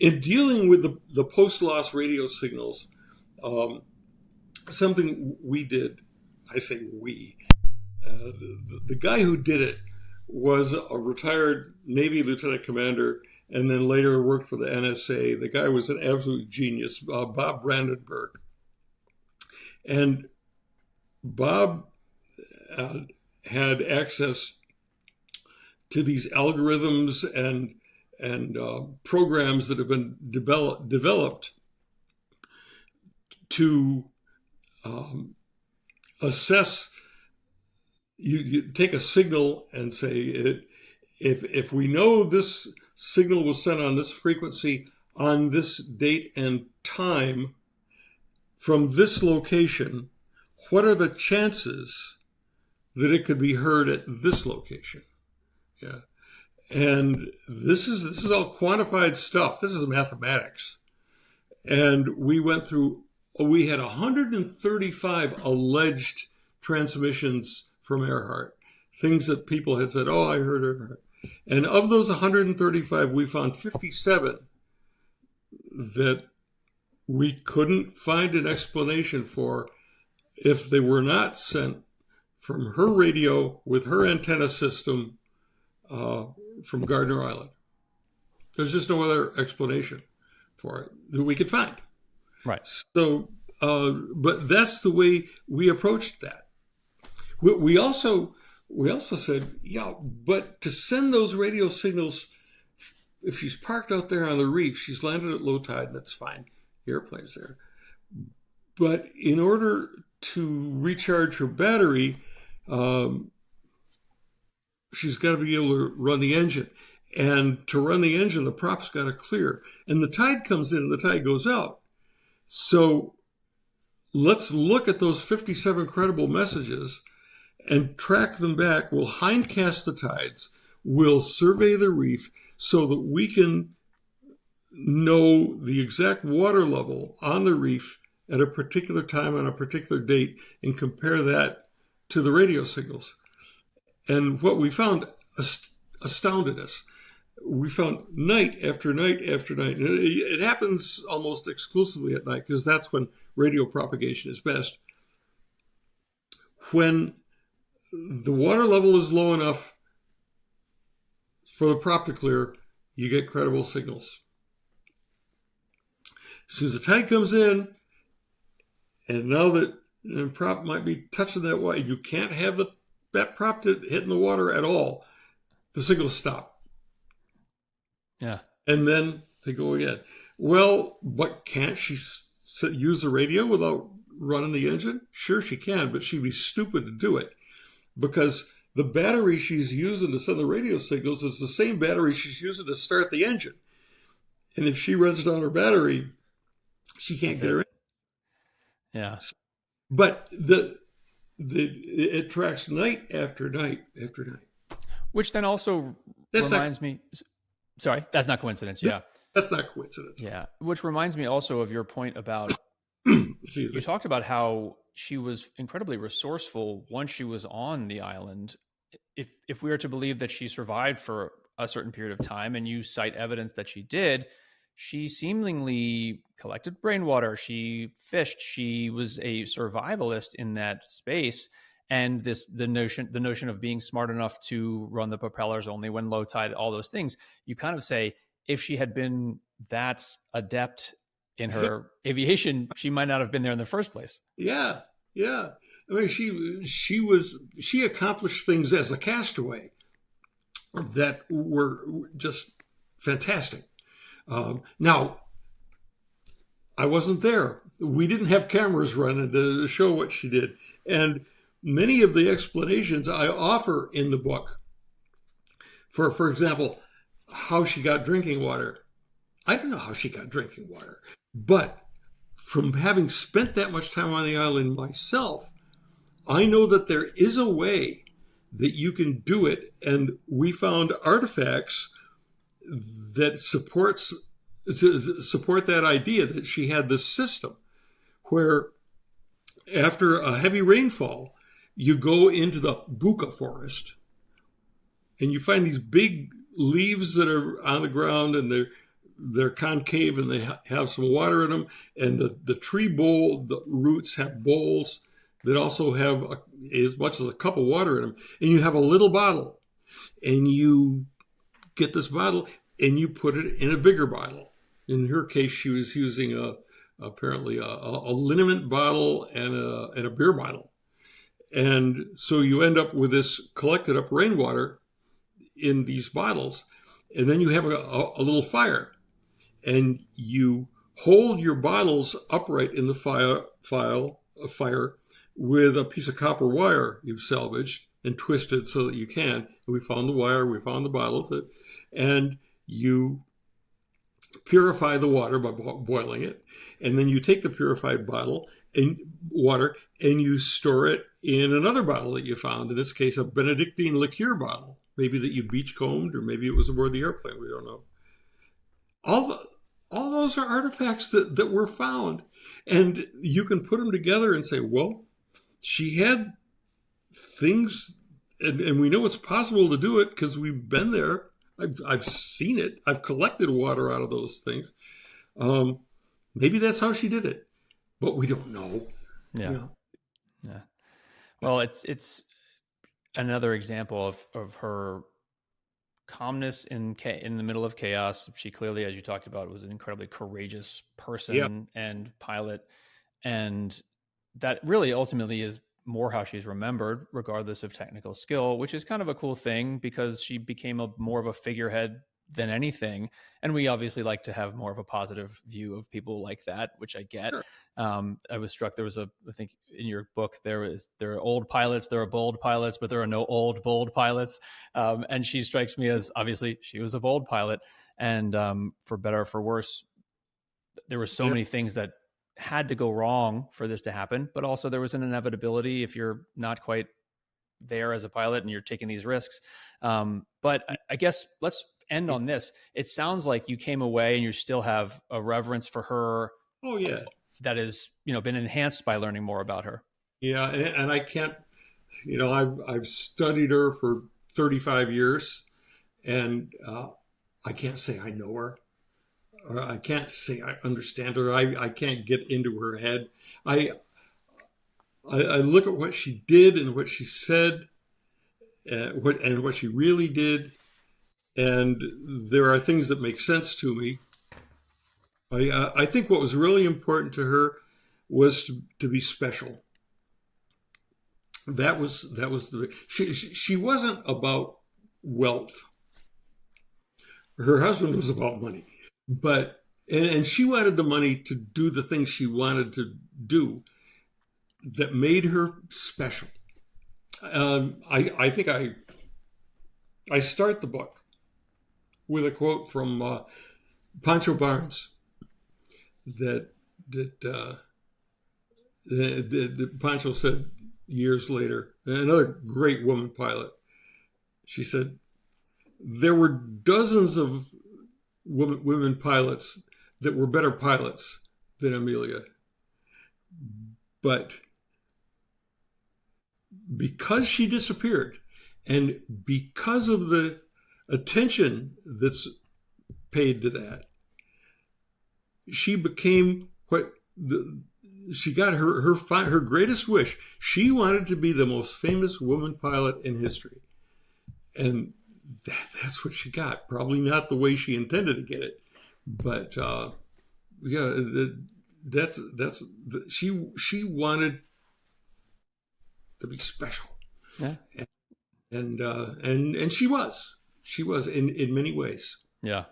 In dealing with the post-loss radio signals, something we did, I say we, the guy who did it was a retired Navy lieutenant commander and then later worked for the NSA. The guy was an absolute genius, Bob Brandenburg. And Bob had access to these algorithms and programs that have been developed to assess. You take a signal and say, if we know this signal was sent on this frequency on this date and time from this location, what are the chances that it could be heard at this location? Yeah. And this is all quantified stuff. This is mathematics. And we had 135 alleged transmissions from Earhart, things that people had said, oh, I heard Earhart. And of those 135, we found 57 that we couldn't find an explanation for if they were not sent from her radio with her antenna system from Gardner Island. There's just no other explanation for it that we could find. Right. So, but that's the way we approached that. We also said, yeah, but to send those radio signals, if she's parked out there on the reef, she's landed at low tide, and that's fine. The airplane's there. But in order to recharge her battery, she's got to be able to run the engine. And to run the engine, the prop's got to clear. And the tide comes in and the tide goes out. So let's look at those 57 credible messages and track them back. We'll hindcast the tides. We'll survey the reef so that we can know the exact water level on the reef at a particular time on a particular date and compare that to the radio signals. And what we found astounded us. We found night after night after night. And it happens almost exclusively at night because that's when radio propagation is best. When the water level is low enough for the prop to clear, you get credible signals. As soon as the tide comes in, and now that the prop might be touching that water, you can't have that prop hitting the water at all. The signals stop. Yeah. And then they go again. Well, but can't she use the radio without running the engine? Sure she can, but she'd be stupid to do it because the battery she's using to send the radio signals is the same battery she's using to start the engine. And if she runs down her battery, she can't get her in. Yeah. But it tracks night after night after night. Which then also reminds me... Sorry, that's not coincidence. Yeah. That's not coincidence. Yeah. Which reminds me also of your point about, you talked about how she was incredibly resourceful once she was on the island. If we are to believe that she survived for a certain period of time, and you cite evidence that she did, she seemingly collected rainwater. She fished. She was a survivalist in that space. And the notion of being smart enough to run the propellers only when low tide, all those things, you kind of say, if she had been that adept in her aviation, she might not have been there in the first place. Yeah. I mean, she accomplished things as a castaway that were just fantastic. Now, I wasn't there. We didn't have cameras running to show what she did. And many of the explanations I offer in the book, for example, how she got drinking water. I don't know how she got drinking water, but from having spent that much time on the island myself, I know that there is a way that you can do it. And we found artifacts that support that idea that she had this system where after a heavy rainfall, you go into the buka forest and you find these big leaves that are on the ground and they're they're concave and they have some water in them. And the tree bowl, the roots have bowls that also have as much as a cup of water in them. And you have a little bottle, and you get this bottle and you put it in a bigger bottle. In her case, she was using apparently a liniment bottle and a beer bottle. And so you end up with this collected up rainwater in these bottles. And then you have a little fire, and you hold your bottles upright in the fire with a piece of copper wire you've salvaged and twisted so that you can. And we found the wire, we found the bottles, and you purify the water by boiling it. And then you take the purified bottle and water and you store it in another bottle that you found, in this case, a Benedictine liqueur bottle, maybe that you beachcombed, or maybe it was aboard the airplane. We don't know. All those are artifacts that were found. And you can put them together and say, well, she had things, and we know it's possible to do it because we've been there. I've seen it. I've collected water out of those things. Maybe that's how she did it, but we don't know. Yeah. You know? Yeah. Well, it's another example of her calmness in the middle of chaos. She clearly, as you talked about, was an incredibly courageous person and pilot. And that really ultimately is more how she's remembered, regardless of technical skill, which is kind of a cool thing because she became more of a figurehead than anything. And we obviously like to have more of a positive view of people like that, which I get. Sure. I was struck. There was I think in your book, there are old pilots, there are bold pilots, but there are no old, bold pilots. And she strikes me as, obviously she was a bold pilot, and for better or for worse, there were so many things that had to go wrong for this to happen, but also there was an inevitability if you're not quite there as a pilot and you're taking these risks. But I guess let's end on this. It sounds like you came away and you still have a reverence for her. Oh yeah. That has, been enhanced by learning more about her. Yeah. And I can't, I've studied her for 35 years, and I can't say I know her. I can't say I understand her. I can't get into her head. I look at what she did and what she said, and what she really did, and there are things that make sense to me. I think what was really important to her was to be special. That was she wasn't about wealth. Her husband was about money. But, and she wanted the money to do the things she wanted to do that made her special. I think I start the book with a quote from Pancho Barnes that Pancho said years later, another great woman pilot. She said, there were dozens of women pilots that were better pilots than Amelia. But because she disappeared, and because of the attention that's paid to that, she became she got her greatest wish. She wanted to be the most famous woman pilot in history. And that's what she got. Probably not the way she intended to get it, but she wanted to be special. Yeah, and she was in many ways. Yeah,